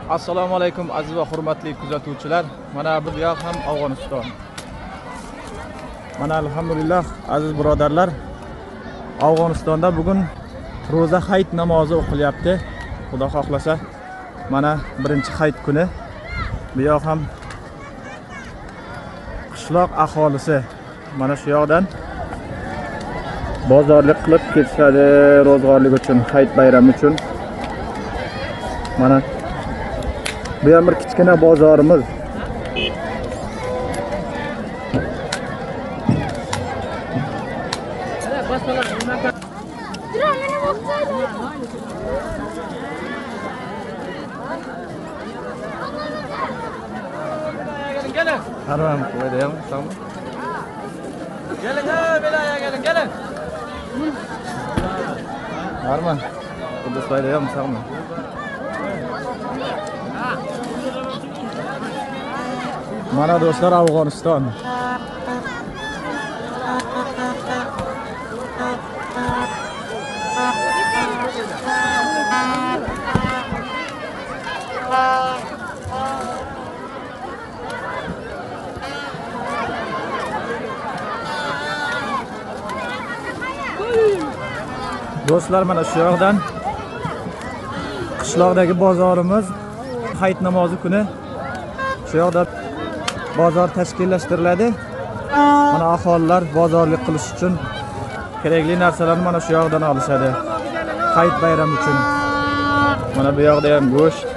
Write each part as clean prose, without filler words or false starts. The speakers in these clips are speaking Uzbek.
Assalomu alaykum aziz va hurmatli kuzatuvchilar. Mana bu yoq ham Afg'oniston. Mana alhamdulillah aziz birodarlar, Afg'onistonda bugun ro'za hayit namozi o'qilyapti. Xudo xohlasa mana birinchi hayit kuni. Bu yoq ham qishloq aholisi mana shu yoqdan bozorlik qilib ketishadi ro'zg'orlik uchun, hayit bayrami uchun. Mana bu ham bir kichkina bozorimiz. Haram koydum, tamam. Gelin ha, belaya gelin. Var mı? Kudüs koydum, tamam. Mana do'stlar Afg'oniston. Do'stlar mana shu yoqdan qishloqdagi bozorimiz hayit namozi kuni shu yoqda bozor tashkillashtiriladi. Mana aholilar bozorlik qilish uchun kerakli narsalarni mana shu yoqdan olishadi. Hayit bayrami uchun. Mana bu yoqda ham go'sht.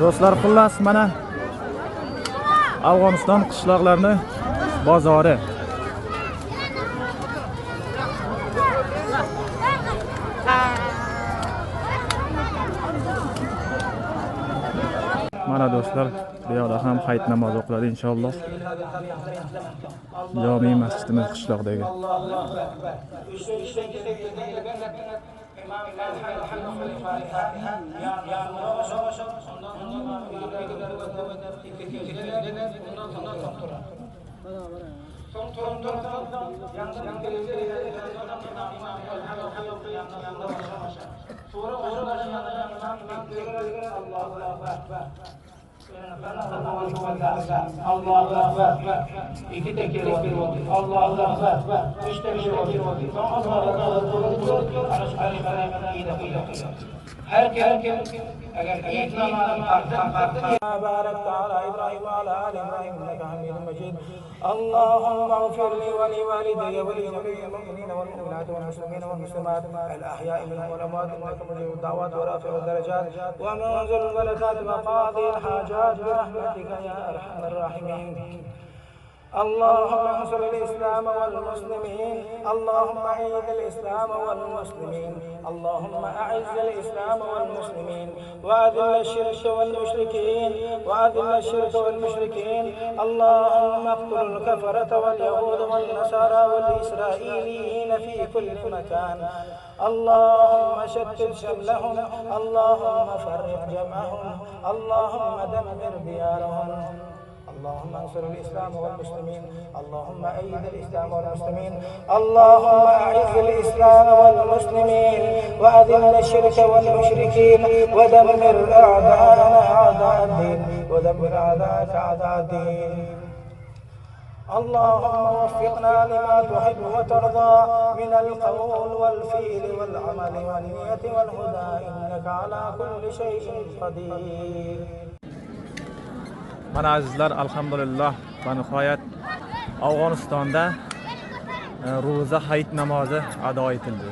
Do'stlar, xullas mana Afg'oniston qishloqlarini bozori. Mana do'stlar, bu yoqda ham hayit namozi o'qiladi inshaalloh. Jami masjidimiz qishloqdagi. Allahu Akbar. İki tekir oldu. Allahu Akbar. Üç tekir oldu. Herkes eğer ilk namazın barakta ala İbrahim ve ala ali İbrahim inneke hamidun mecid. Allahümme agfir li ve li valideyye ve li cemi'il mu'minine vel mu'minat vel muslimine vel muslimat el ahya'i minhum vel amwat inneke mujibud da'vat ve rafi'ud derecat ve munzilul barakat ve qadil hajat bi rahmetika ya erhamer rahimin. اللهم انصر الإسلام والمسلمين اللهم أعز الإسلام والمسلمين اللهم أعز الإسلام والمسلمين وأذل الشرك والمشركين اللهم اقتل الكفرة واليهود والنصارى والإسرائيليين في كل مكان اللهم شتت شملهم اللهم فرق جمعهم اللهم دمر ديارهم اللهم انصر الإسلام والمسلمين اللهم أيد الإسلام والمسلمين اللهم أعز الإسلام والمسلمين وأذل الشرك والمشركين ودمر أعداءنا أعداء الدين ودمر أعداءك أعداء الدين اللهم وفقنا لما تحب وترضى من القول والفعل والعمل والنية والهدى إنك على كل شيء قدير. Mana azizlar, alhamdulillah va nihoyat Afg'onistonda ro'za hayit namozi ado etildi.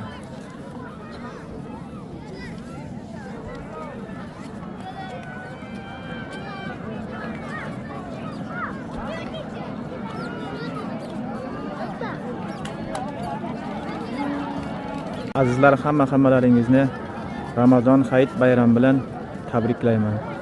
Azizlar, hammalaringizni Ramazon hayit bayrami bilan tabriklayman.